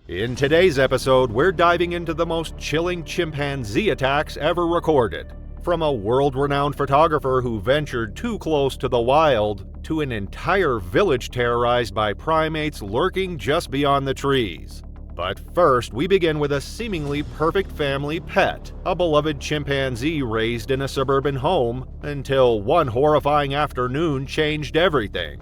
In today's episode, we're diving into the most chilling chimpanzee attacks ever recorded. From a world-renowned photographer who ventured too close to the wild, to an entire village terrorized by primates lurking just beyond the trees. But first, we begin with a seemingly perfect family pet, a beloved chimpanzee raised in a suburban home, until one horrifying afternoon changed everything.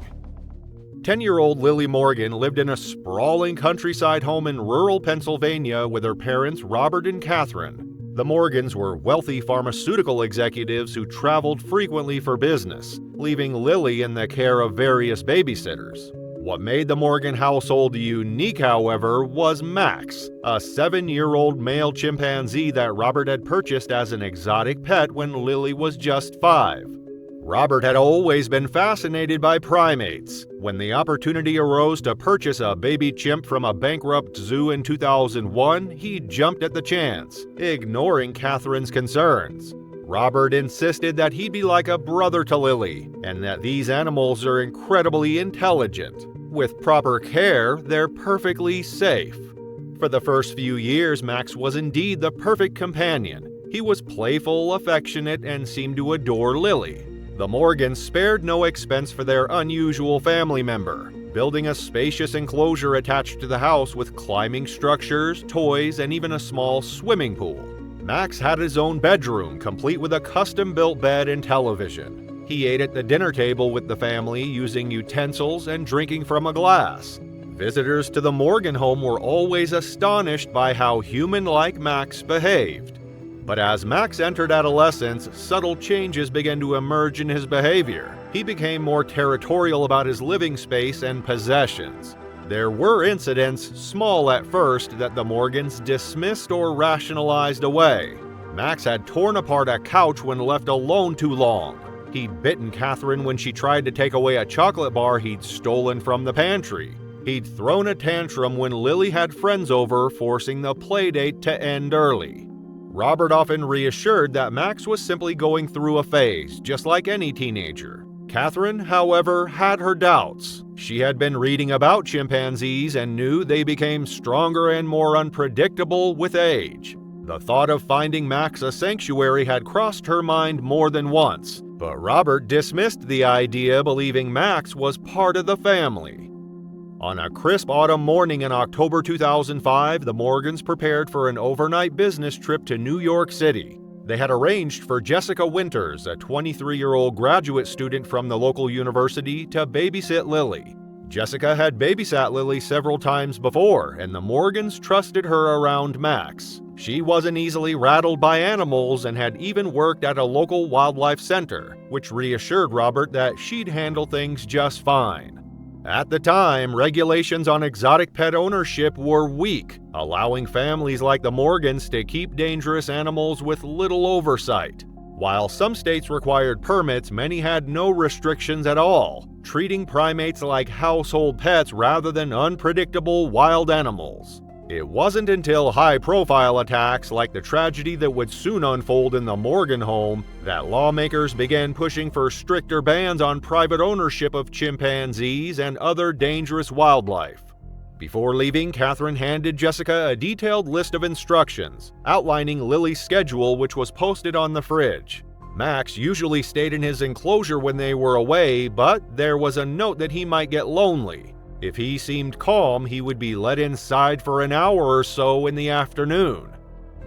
10-year-old Lily Morgan lived in a sprawling countryside home in rural Pennsylvania with her parents Robert and Catherine. The Morgans were wealthy pharmaceutical executives who traveled frequently for business, leaving Lily in the care of various babysitters. What made the Morgan household unique, however, was Max, a 7-year-old male chimpanzee that Robert had purchased as an exotic pet when Lily was just 5. Robert had always been fascinated by primates. When the opportunity arose to purchase a baby chimp from a bankrupt zoo in 2001, he jumped at the chance, ignoring Catherine's concerns. Robert insisted that he'd be like a brother to Lily, and that these animals are incredibly intelligent. With proper care, they're perfectly safe. For the first few years, Max was indeed the perfect companion. He was playful, affectionate, and seemed to adore Lily. The Morgans spared no expense for their unusual family member, building a spacious enclosure attached to the house with climbing structures, toys, and even a small swimming pool. Max had his own bedroom, complete with a custom-built bed and television. He ate at the dinner table with the family, using utensils and drinking from a glass. Visitors to the Morgan home were always astonished by how human-like Max behaved. But as Max entered adolescence, subtle changes began to emerge in his behavior. He became more territorial about his living space and possessions. There were incidents, small at first, that the Morgans dismissed or rationalized away. Max had torn apart a couch when left alone too long. He'd bitten Catherine when she tried to take away a chocolate bar he'd stolen from the pantry. He'd thrown a tantrum when Lily had friends over, forcing the playdate to end early. Robert often reassured that Max was simply going through a phase, just like any teenager. Catherine, however, had her doubts. She had been reading about chimpanzees and knew they became stronger and more unpredictable with age. The thought of finding Max a sanctuary had crossed her mind more than once, but Robert dismissed the idea, believing Max was part of the family. On a crisp autumn morning in October 2005, the Morgans prepared for an overnight business trip to New York City. They had arranged for Jessica Winters, a 23-year-old graduate student from the local university, to babysit Lily. Jessica had babysat Lily several times before, and the Morgans trusted her around Max. She wasn't easily rattled by animals and had even worked at a local wildlife center, which reassured Robert that she'd handle things just fine. At the time, regulations on exotic pet ownership were weak, allowing families like the Morgans to keep dangerous animals with little oversight. While some states required permits, many had no restrictions at all, treating primates like household pets rather than unpredictable wild animals. It wasn't until high-profile attacks like the tragedy that would soon unfold in the Morgan home that lawmakers began pushing for stricter bans on private ownership of chimpanzees and other dangerous wildlife. Before leaving, Catherine handed Jessica a detailed list of instructions, outlining Lily's schedule, which was posted on the fridge. Max usually stayed in his enclosure when they were away, but there was a note that he might get lonely. If he seemed calm, he would be let inside for an hour or so in the afternoon.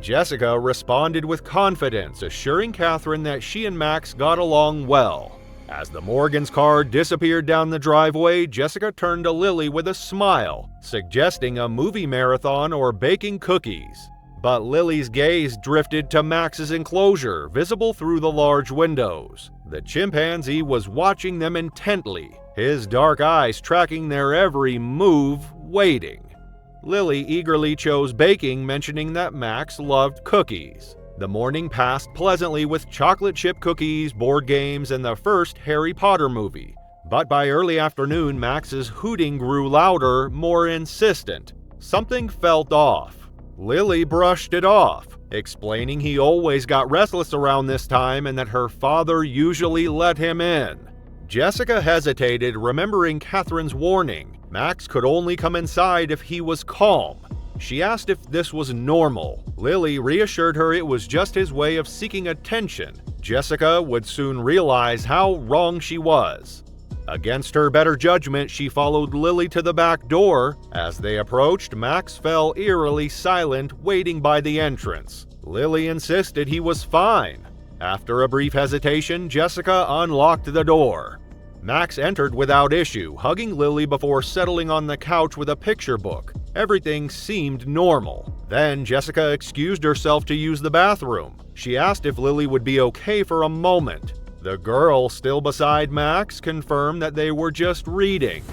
Jessica responded with confidence, assuring Catherine that she and Max got along well. As the Morgans' car disappeared down the driveway, Jessica turned to Lily with a smile, suggesting a movie marathon or baking cookies. But Lily's gaze drifted to Max's enclosure, visible through the large windows. The chimpanzee was watching them intently, his dark eyes tracking their every move, waiting. Lily eagerly chose baking, mentioning that Max loved cookies. The morning passed pleasantly with chocolate chip cookies, board games, and the first Harry Potter movie. But by early afternoon, Max's hooting grew louder, more insistent. Something felt off. Lily brushed it off, explaining he always got restless around this time and that her father usually let him in. Jessica hesitated, remembering Catherine's warning. Max could only come inside if he was calm. She asked if this was normal. Lily reassured her it was just his way of seeking attention. Jessica would soon realize how wrong she was. Against her better judgment, she followed Lily to the back door. As they approached, Max fell eerily silent, waiting by the entrance. Lily insisted he was fine. After a brief hesitation, Jessica unlocked the door. Max entered without issue, hugging Lily before settling on the couch with a picture book. Everything seemed normal. Then Jessica excused herself to use the bathroom. She asked if Lily would be okay for a moment. The girl, still beside Max, confirmed that they were just reading.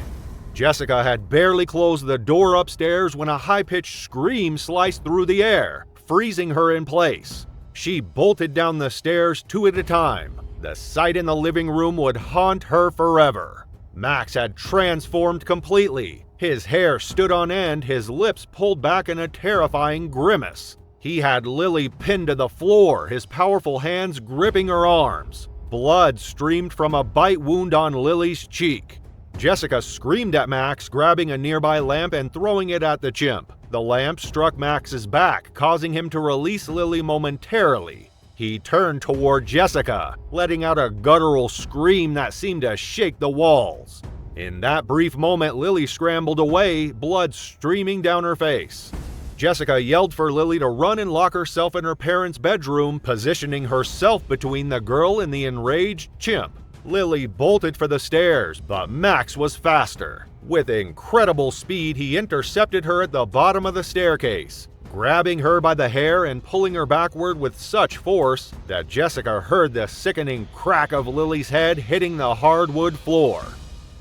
Jessica had barely closed the door upstairs when a high-pitched scream sliced through the air, freezing her in place. She bolted down the stairs 2 at a time. The sight in the living room would haunt her forever. Max had transformed completely. His hair stood on end, his lips pulled back in a terrifying grimace. He had Lily pinned to the floor, his powerful hands gripping her arms. Blood streamed from a bite wound on Lily's cheek. Jessica screamed at Max, grabbing a nearby lamp and throwing it at the chimp. The lamp struck Max's back, causing him to release Lily momentarily. He turned toward Jessica, letting out a guttural scream that seemed to shake the walls. In that brief moment, Lily scrambled away, blood streaming down her face. Jessica yelled for Lily to run and lock herself in her parents' bedroom, positioning herself between the girl and the enraged chimp. Lily bolted for the stairs, but Max was faster. With incredible speed, he intercepted her at the bottom of the staircase, grabbing her by the hair and pulling her backward with such force that Jessica heard the sickening crack of Lily's head hitting the hardwood floor.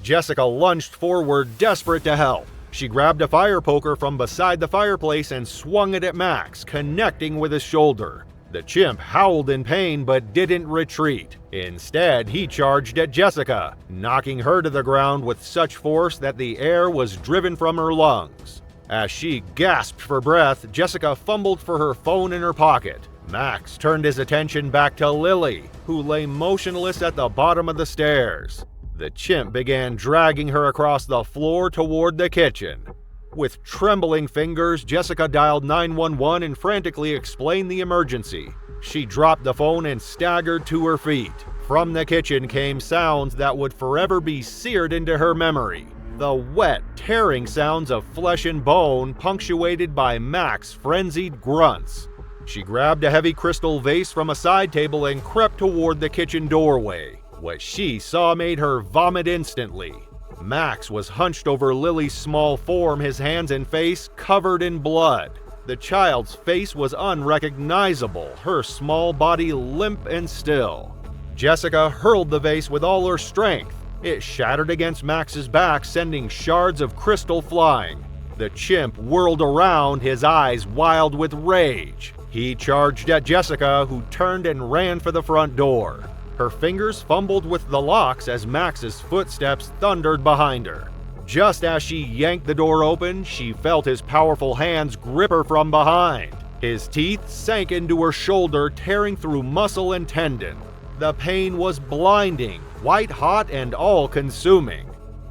Jessica lunged forward, desperate to help. She grabbed a fire poker from beside the fireplace and swung it at Max, connecting with his shoulder. The chimp howled in pain but didn't retreat. Instead, he charged at Jessica, knocking her to the ground with such force that the air was driven from her lungs. As she gasped for breath, Jessica fumbled for her phone in her pocket. Max turned his attention back to Lily, who lay motionless at the bottom of the stairs. The chimp began dragging her across the floor toward the kitchen. With trembling fingers, Jessica dialed 911 and frantically explained the emergency. She dropped the phone and staggered to her feet. From the kitchen came sounds that would forever be seared into her memory. The wet, tearing sounds of flesh and bone, punctuated by Max's frenzied grunts. She grabbed a heavy crystal vase from a side table and crept toward the kitchen doorway. What she saw made her vomit instantly. Max was hunched over Lily's small form, his hands and face covered in blood. The child's face was unrecognizable, her small body limp and still. Jessica hurled the vase with all her strength. It shattered against Max's back, sending shards of crystal flying. The chimp whirled around, his eyes wild with rage. He charged at Jessica, who turned and ran for the front door. Her fingers fumbled with the locks as Max's footsteps thundered behind her. Just as she yanked the door open, she felt his powerful hands grip her from behind. His teeth sank into her shoulder, tearing through muscle and tendon. The pain was blinding, white-hot and all-consuming.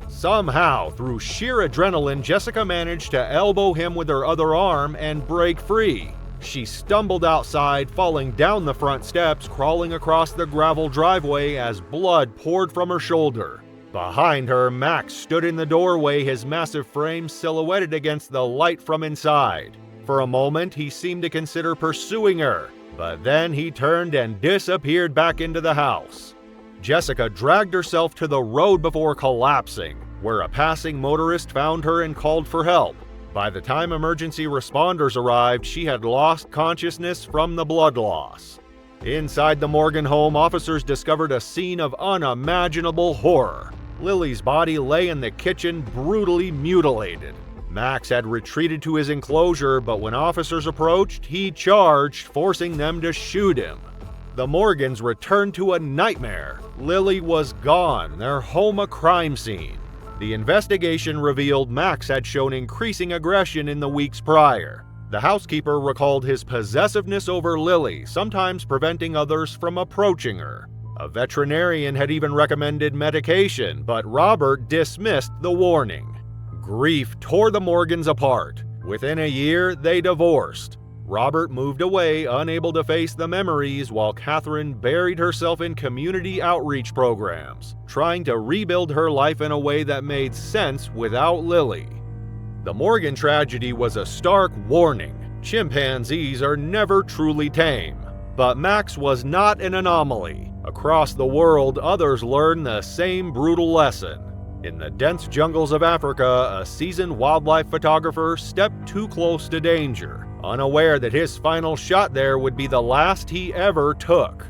Somehow, through sheer adrenaline, Jessica managed to elbow him with her other arm and break free. She stumbled outside, falling down the front steps, crawling across the gravel driveway as blood poured from her shoulder. Behind her, Max stood in the doorway, his massive frame silhouetted against the light from inside. For a moment, he seemed to consider pursuing her, but then he turned and disappeared back into the house. Jessica dragged herself to the road before collapsing, where a passing motorist found her and called for help. By the time emergency responders arrived, she had lost consciousness from the blood loss. Inside the Morgan home, officers discovered a scene of unimaginable horror. Lily's body lay in the kitchen, brutally mutilated. Max had retreated to his enclosure, but when officers approached, he charged, forcing them to shoot him. The Morgans returned to a nightmare. Lily was gone, their home a crime scene. The investigation revealed Max had shown increasing aggression in the weeks prior. The housekeeper recalled his possessiveness over Lily, sometimes preventing others from approaching her. A veterinarian had even recommended medication, but Robert dismissed the warning. Grief tore the Morgans apart. Within a year, they divorced. Robert moved away, unable to face the memories, while Catherine buried herself in community outreach programs, trying to rebuild her life in a way that made sense without Lily. The Morgan tragedy was a stark warning. Chimpanzees are never truly tame. But Max was not an anomaly. Across the world, others learned the same brutal lesson. In the dense jungles of Africa, a seasoned wildlife photographer stepped too close to danger, unaware that his final shot there would be the last he ever took.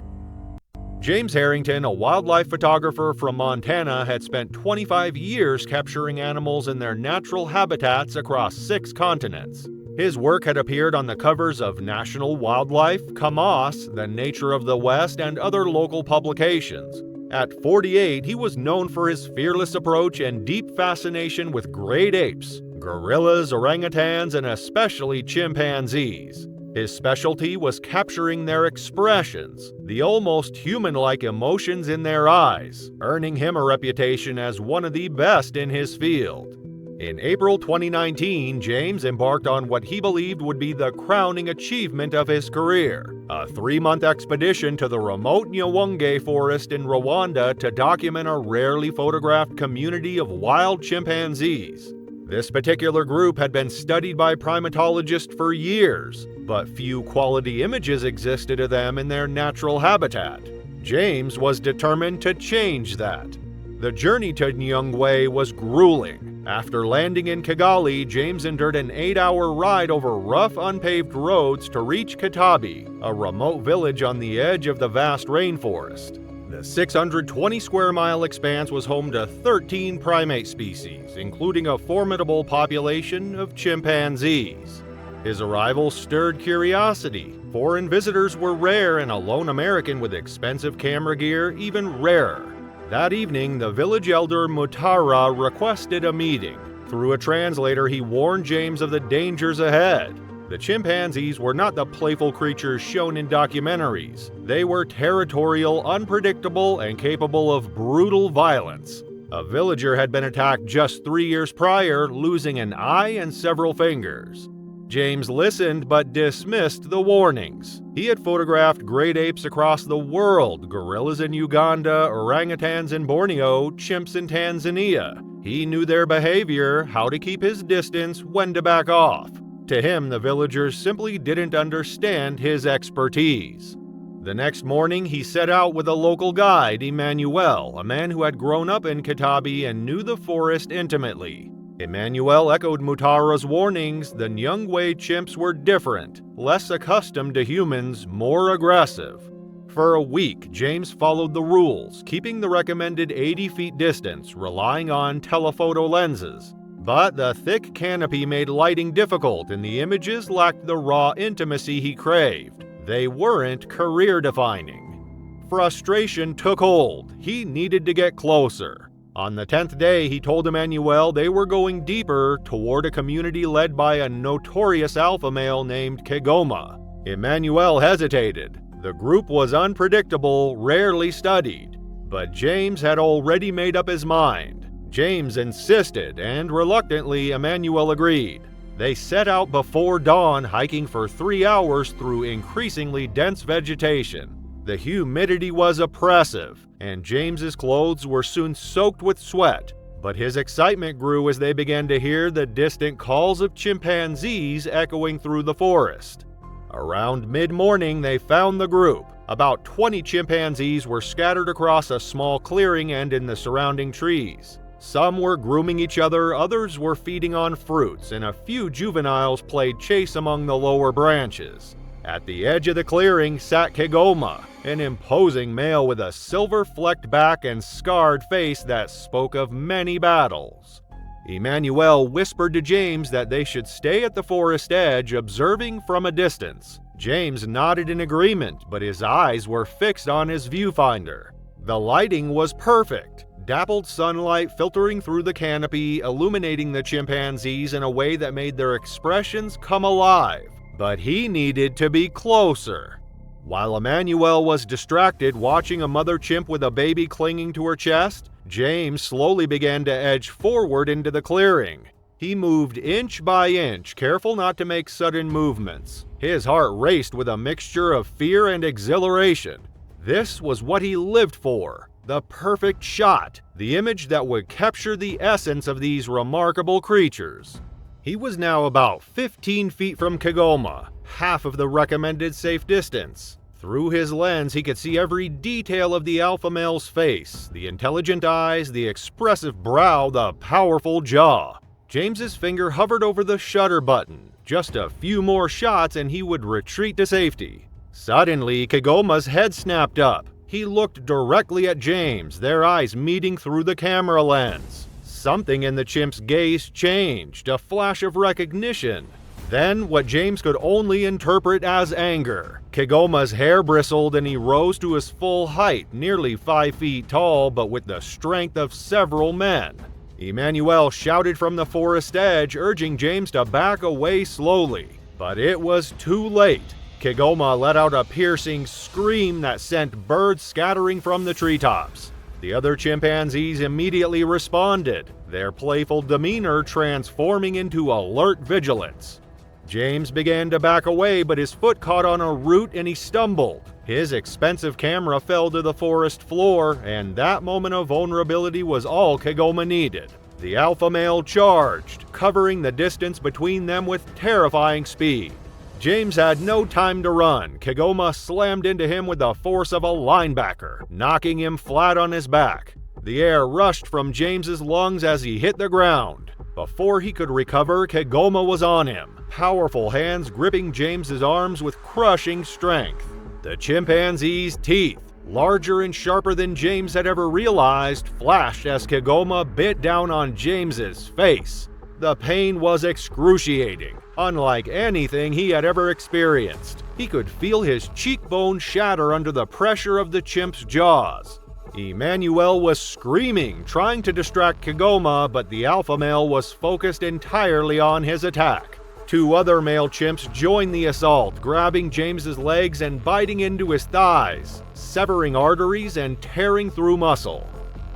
James Harrington, a wildlife photographer from Montana, had spent 25 years capturing animals in their natural habitats across 6 continents. His work had appeared on the covers of National Wildlife, Kamas, The Nature of the West, and other local publications. At 48, he was known for his fearless approach and deep fascination with great apes, gorillas, orangutans, and especially chimpanzees. His specialty was capturing their expressions, the almost human-like emotions in their eyes, earning him a reputation as one of the best in his field. In April 2019, James embarked on what he believed would be the crowning achievement of his career, a 3-month expedition to the remote Nyawenge forest in Rwanda to document a rarely photographed community of wild chimpanzees. This particular group had been studied by primatologists for years, but few quality images existed of them in their natural habitat. James was determined to change that. The journey to Nyungwe was grueling. After landing in Kigali, James endured an 8-hour ride over rough, unpaved roads to reach Kitabi, a remote village on the edge of the vast rainforest. The 620-square-mile expanse was home to 13 primate species, including a formidable population of chimpanzees. His arrival stirred curiosity. Foreign visitors were rare, and a lone American with expensive camera gear even rarer. That evening, the village elder Mutara requested a meeting. Through a translator, he warned James of the dangers ahead. The chimpanzees were not the playful creatures shown in documentaries. They were territorial, unpredictable, and capable of brutal violence. A villager had been attacked just 3 years prior, losing an eye and several fingers. James listened but dismissed the warnings. He had photographed great apes across the world, gorillas in Uganda, orangutans in Borneo, chimps in Tanzania. He knew their behavior, how to keep his distance, when to back off. To him, the villagers simply didn't understand his expertise. The next morning, he set out with a local guide, Emmanuel, a man who had grown up in Kitabi and knew the forest intimately. Emmanuel echoed Mutara's warnings. The Nyungwe chimps were different, less accustomed to humans, more aggressive. For a week, James followed the rules, keeping the recommended 80 feet distance, relying on telephoto lenses. But the thick canopy made lighting difficult, and the images lacked the raw intimacy he craved. They weren't career-defining. Frustration took hold. He needed to get closer. On the 10th day, he told Emmanuel they were going deeper toward a community led by a notorious alpha male named Kigoma. Emmanuel hesitated. The group was unpredictable, rarely studied. But James had already made up his mind. James insisted, and reluctantly, Emmanuel agreed. They set out before dawn, hiking for 3 hours through increasingly dense vegetation. The humidity was oppressive, and James's clothes were soon soaked with sweat. But his excitement grew as they began to hear the distant calls of chimpanzees echoing through the forest. Around mid-morning, they found the group. About 20 chimpanzees were scattered across a small clearing and in the surrounding trees. Some were grooming each other, others were feeding on fruits, and a few juveniles played chase among the lower branches. At the edge of the clearing sat Kigoma, an imposing male with a silver-flecked back and scarred face that spoke of many battles. Emmanuel whispered to James that they should stay at the forest edge, observing from a distance. James nodded in agreement, but his eyes were fixed on his viewfinder. The lighting was perfect. Dappled sunlight filtering through the canopy, illuminating the chimpanzees in a way that made their expressions come alive. But he needed to be closer. While Emmanuel was distracted watching a mother chimp with a baby clinging to her chest, James slowly began to edge forward into the clearing. He moved inch by inch, careful not to make sudden movements. His heart raced with a mixture of fear and exhilaration. This was what he lived for. The perfect shot, the image that would capture the essence of these remarkable creatures. He was now about 15 feet from Kigoma, half of the recommended safe distance. Through his lens, he could see every detail of the alpha male's face, the intelligent eyes, the expressive brow, the powerful jaw. James's finger hovered over the shutter button. Just a few more shots and he would retreat to safety. Suddenly, Kigoma's head snapped up. He looked directly at James, their eyes meeting through the camera lens. Something in the chimp's gaze changed, a flash of recognition. Then, what James could only interpret as anger. Kigoma's hair bristled and he rose to his full height, nearly 5 feet tall, but with the strength of several men. Emmanuel shouted from the forest edge, urging James to back away slowly. But it was too late. Kigoma let out a piercing scream that sent birds scattering from the treetops. The other chimpanzees immediately responded, their playful demeanor transforming into alert vigilance. James began to back away, but his foot caught on a root and he stumbled. His expensive camera fell to the forest floor, and that moment of vulnerability was all Kigoma needed. The alpha male charged, covering the distance between them with terrifying speed. James had no time to run. Kigoma slammed into him with the force of a linebacker, knocking him flat on his back. The air rushed from James's lungs as he hit the ground. Before he could recover, Kigoma was on him, powerful hands gripping James's arms with crushing strength. The chimpanzee's teeth, larger and sharper than James had ever realized, flashed as Kigoma bit down on James's face. The pain was excruciating, unlike anything he had ever experienced. He could feel his cheekbone shatter under the pressure of the chimp's jaws. Emmanuel was screaming, trying to distract Kigoma, but the alpha male was focused entirely on his attack. 2 other male chimps joined the assault, grabbing James's legs and biting into his thighs, severing arteries and tearing through muscle.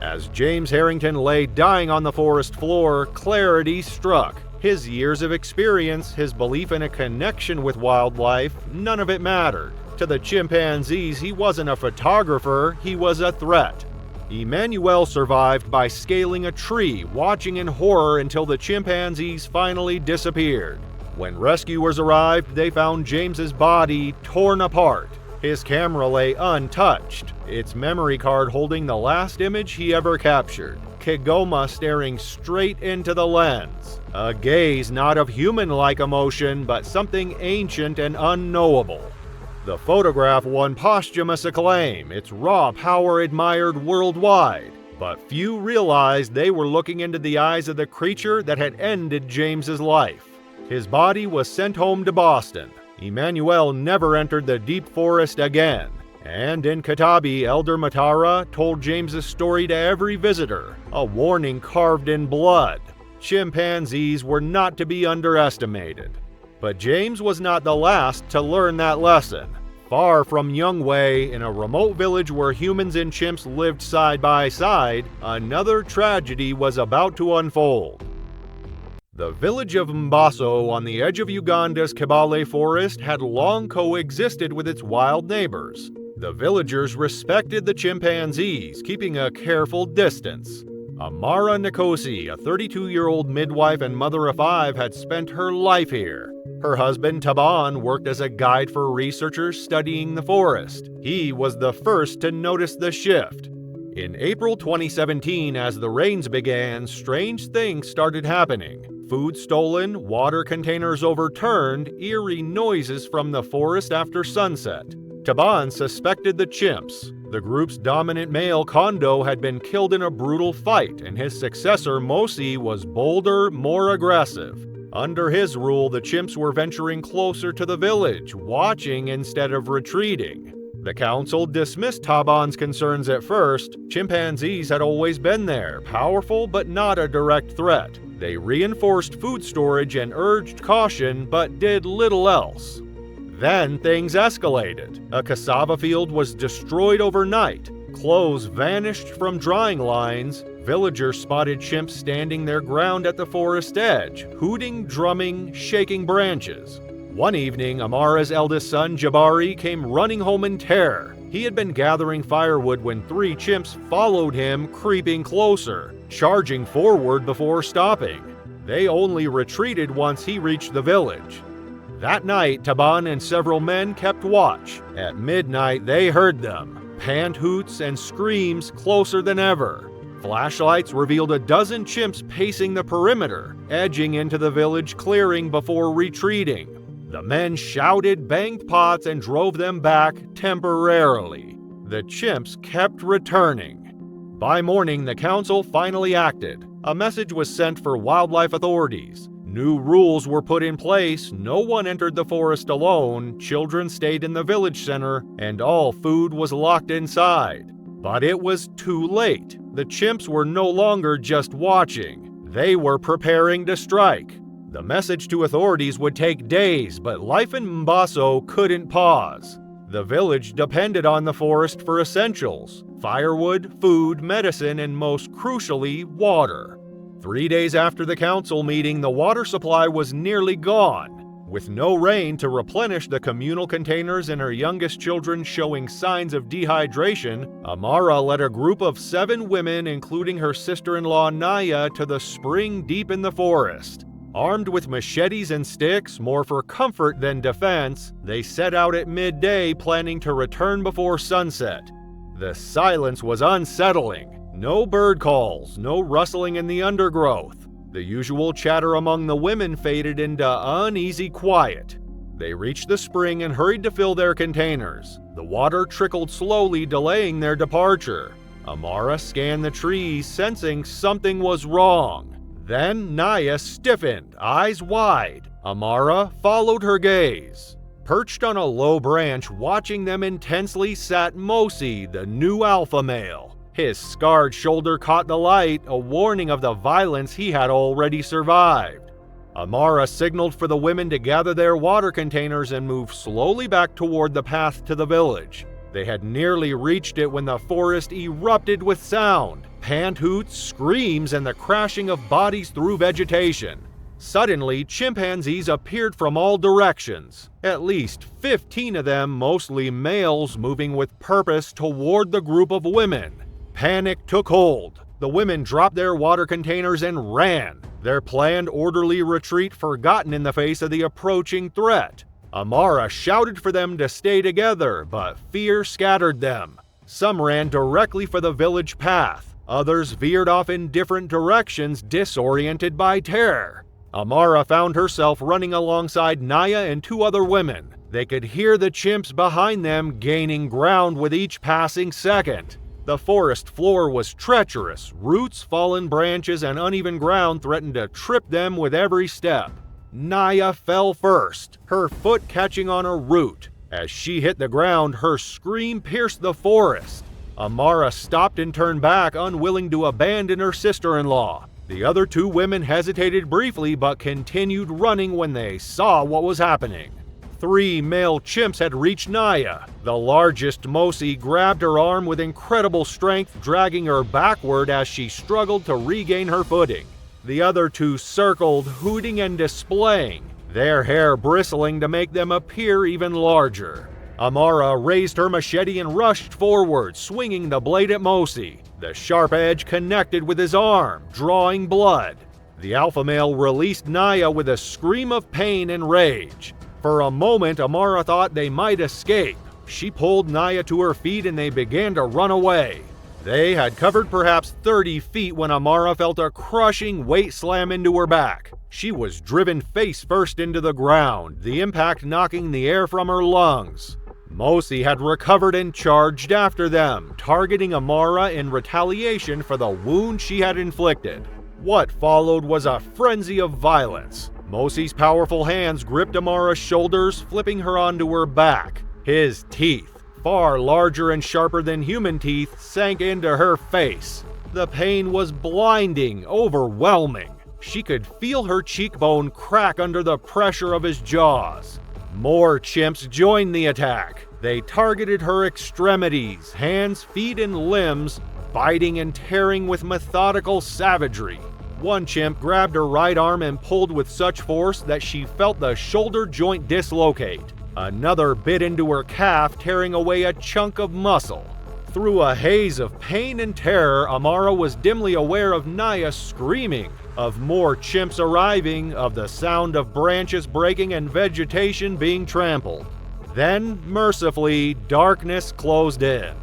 As James Harrington lay dying on the forest floor, clarity struck. His years of experience, his belief in a connection with wildlife, none of it mattered. To the chimpanzees, he wasn't a photographer, he was a threat. Emmanuel survived by scaling a tree, watching in horror until the chimpanzees finally disappeared. When rescuers arrived, they found James's body torn apart. His camera lay untouched, its memory card holding the last image he ever captured. Kigoma staring straight into the lens. A gaze not of human-like emotion, but something ancient and unknowable. The photograph won posthumous acclaim, its raw power admired worldwide. But few realized they were looking into the eyes of the creature that had ended James's life. His body was sent home to Boston. Emmanuel never entered the deep forest again. And in Katabi, Elder Matara told James's story to every visitor, a warning carved in blood. Chimpanzees were not to be underestimated. But James was not the last to learn that lesson. Far from Yungwei, in a remote village where humans and chimps lived side by side, another tragedy was about to unfold. The village of Mbaso on the edge of Uganda's Kibale forest had long coexisted with its wild neighbors. The villagers respected the chimpanzees, keeping a careful distance. Amara Nkosi, a 32-year-old midwife and mother of 5, had spent her life here. Her husband, Taban, worked as a guide for researchers studying the forest. He was the first to notice the shift. In April 2017, as the rains began, strange things started happening. Food stolen, water containers overturned, eerie noises from the forest after sunset. Taban suspected the chimps. The group's dominant male, Kondo, had been killed in a brutal fight, and his successor, Mosi, was bolder, more aggressive. Under his rule, the chimps were venturing closer to the village, watching instead of retreating. The council dismissed Taban's concerns at first. Chimpanzees had always been there, powerful but not a direct threat. They reinforced food storage and urged caution, but did little else. Then things escalated. A cassava field was destroyed overnight. Clothes vanished from drying lines. Villagers spotted chimps standing their ground at the forest edge, hooting, drumming, shaking branches. One evening, Amara's eldest son, Jabari, came running home in terror. He had been gathering firewood when 3 chimps followed him, creeping closer, charging forward before stopping. They only retreated once he reached the village. That night, Taban and several men kept watch. At midnight, they heard them, pant hoots and screams closer than ever. Flashlights revealed a dozen chimps pacing the perimeter, edging into the village clearing before retreating. The men shouted, banged pots, and drove them back temporarily. The chimps kept returning. By morning, the council finally acted. A message was sent for wildlife authorities. New rules were put in place, no one entered the forest alone, children stayed in the village center, and all food was locked inside. But it was too late. The chimps were no longer just watching. They were preparing to strike. The message to authorities would take days, but life in Mbaso couldn't pause. The village depended on the forest for essentials: firewood, food, medicine, and most crucially, water. 3 days after the council meeting, the water supply was nearly gone. With no rain to replenish the communal containers and her youngest children showing signs of dehydration, Amara led a group of 7 women, including her sister-in-law Naya, to the spring deep in the forest. Armed with machetes and sticks, more for comfort than defense, they set out at midday, planning to return before sunset. The silence was unsettling. No bird calls, no rustling in the undergrowth. The usual chatter among the women faded into uneasy quiet. They reached the spring and hurried to fill their containers. The water trickled slowly, delaying their departure. Amara scanned the trees, sensing something was wrong. Then Naya stiffened, eyes wide. Amara followed her gaze. Perched on a low branch, watching them intensely, sat Mosi, the new alpha male. His scarred shoulder caught the light, a warning of the violence he had already survived. Amara signaled for the women to gather their water containers and move slowly back toward the path to the village. They had nearly reached it when the forest erupted with sound. Pant hoots, screams, and the crashing of bodies through vegetation. Suddenly, chimpanzees appeared from all directions. At least 15 of them, mostly males, moving with purpose toward the group of women. Panic took hold. The women dropped their water containers and ran, their planned orderly retreat forgotten in the face of the approaching threat. Amara shouted for them to stay together, but fear scattered them. Some ran directly for the village path. Others veered off in different directions, disoriented by terror. Amara found herself running alongside Naya and 2 other women. They could hear the chimps behind them gaining ground with each passing second. The forest floor was treacherous. Roots, fallen branches, and uneven ground threatened to trip them with every step. Naya fell first, her foot catching on a root. As she hit the ground, her scream pierced the forest. Amara stopped and turned back, unwilling to abandon her sister-in-law. The other 2 women hesitated briefly but continued running when they saw what was happening. 3 male chimps had reached Naya. The largest, Mosi, grabbed her arm with incredible strength, dragging her backward as she struggled to regain her footing. The other 2 circled, hooting and displaying, their hair bristling to make them appear even larger. Amara raised her machete and rushed forward, swinging the blade at Mosi. The sharp edge connected with his arm, drawing blood. The alpha male released Naya with a scream of pain and rage. For a moment, Amara thought they might escape. She pulled Naya to her feet and they began to run away. They had covered perhaps 30 feet when Amara felt a crushing weight slam into her back. She was driven face first into the ground, the impact knocking the air from her lungs. Mosi had recovered and charged after them, targeting Amara in retaliation for the wound she had inflicted. What followed was a frenzy of violence. Mosi's powerful hands gripped Amara's shoulders, flipping her onto her back. His teeth, far larger and sharper than human teeth, sank into her face. The pain was blinding, overwhelming. She could feel her cheekbone crack under the pressure of his jaws. More chimps joined the attack. They targeted her extremities, hands, feet, and limbs, biting and tearing with methodical savagery. One chimp grabbed her right arm and pulled with such force that she felt the shoulder joint dislocate. Another bit into her calf, tearing away a chunk of muscle. Through a haze of pain and terror, Amara was dimly aware of Naya screaming, of more chimps arriving, of the sound of branches breaking and vegetation being trampled. Then, mercifully, darkness closed in.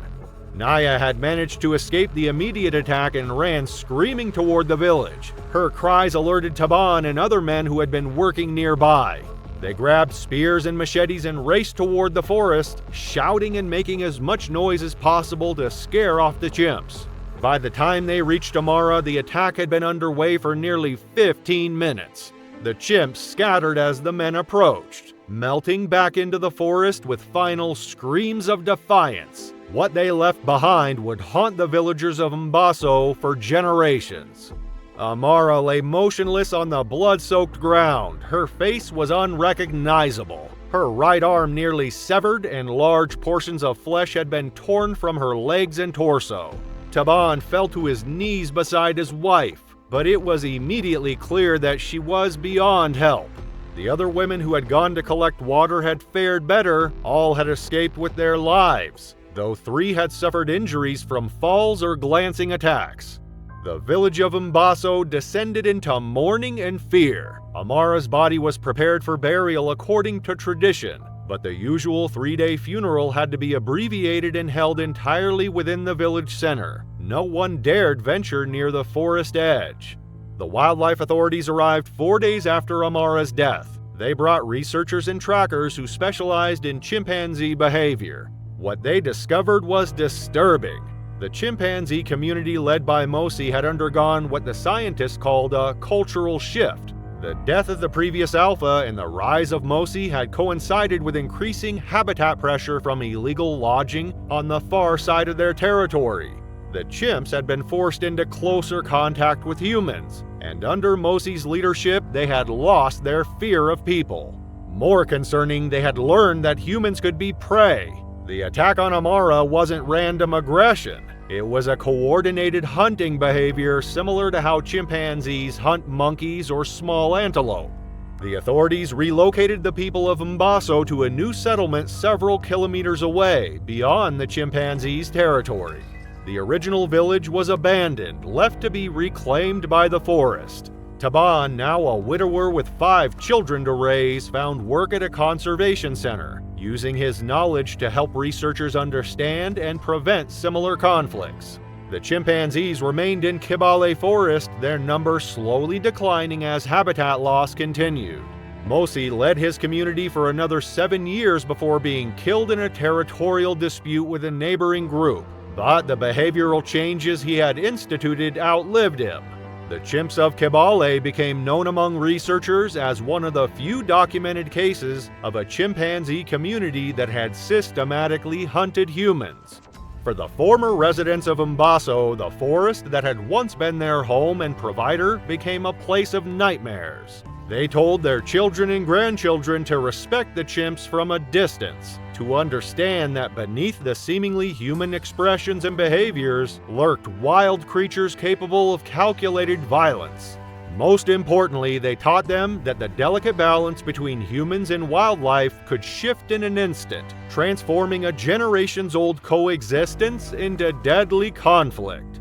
Naya had managed to escape the immediate attack and ran screaming toward the village. Her cries alerted Taban and other men who had been working nearby. They grabbed spears and machetes and raced toward the forest, shouting and making as much noise as possible to scare off the chimps. By the time they reached Amara, the attack had been underway for nearly 15 minutes. The chimps scattered as the men approached, melting back into the forest with final screams of defiance. What they left behind would haunt the villagers of Mbaso for generations. Amara lay motionless on the blood-soaked ground. Her face was unrecognizable. Her right arm nearly severed, and large portions of flesh had been torn from her legs and torso. Taban fell to his knees beside his wife, but it was immediately clear that she was beyond help. The other women who had gone to collect water had fared better. All had escaped with their lives, though 3 had suffered injuries from falls or glancing attacks. The village of Mbaso descended into mourning and fear. Amara's body was prepared for burial according to tradition, but the usual 3-day funeral had to be abbreviated and held entirely within the village center. No one dared venture near the forest edge. The wildlife authorities arrived 4 days after Amara's death. They brought researchers and trackers who specialized in chimpanzee behavior. What they discovered was disturbing. The chimpanzee community led by Mosi had undergone what the scientists called a cultural shift. The death of the previous alpha and the rise of Mosi had coincided with increasing habitat pressure from illegal lodging on the far side of their territory. The chimps had been forced into closer contact with humans, and under Mosi's leadership, they had lost their fear of people. More concerning, they had learned that humans could be prey. The attack on Amara wasn't random aggression. It was a coordinated hunting behavior similar to how chimpanzees hunt monkeys or small antelope. The authorities relocated the people of Mbaso to a new settlement several kilometers away, beyond the chimpanzees' territory. The original village was abandoned, left to be reclaimed by the forest. Taban, now a widower with 5 children to raise, found work at a conservation center, using his knowledge to help researchers understand and prevent similar conflicts. The chimpanzees remained in Kibale Forest, their number slowly declining as habitat loss continued. Mosi led his community for another 7 years before being killed in a territorial dispute with a neighboring group, but the behavioral changes he had instituted outlived him. The chimps of Kibale became known among researchers as one of the few documented cases of a chimpanzee community that had systematically hunted humans. For the former residents of Mbaso, the forest that had once been their home and provider became a place of nightmares. They told their children and grandchildren to respect the chimps from a distance, to understand that beneath the seemingly human expressions and behaviors lurked wild creatures capable of calculated violence. Most importantly, they taught them that the delicate balance between humans and wildlife could shift in an instant, transforming a generations-old coexistence into deadly conflict.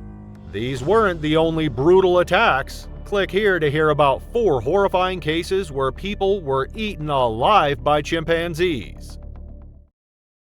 These weren't the only brutal attacks. Click here to hear about 4 horrifying cases where people were eaten alive by chimpanzees.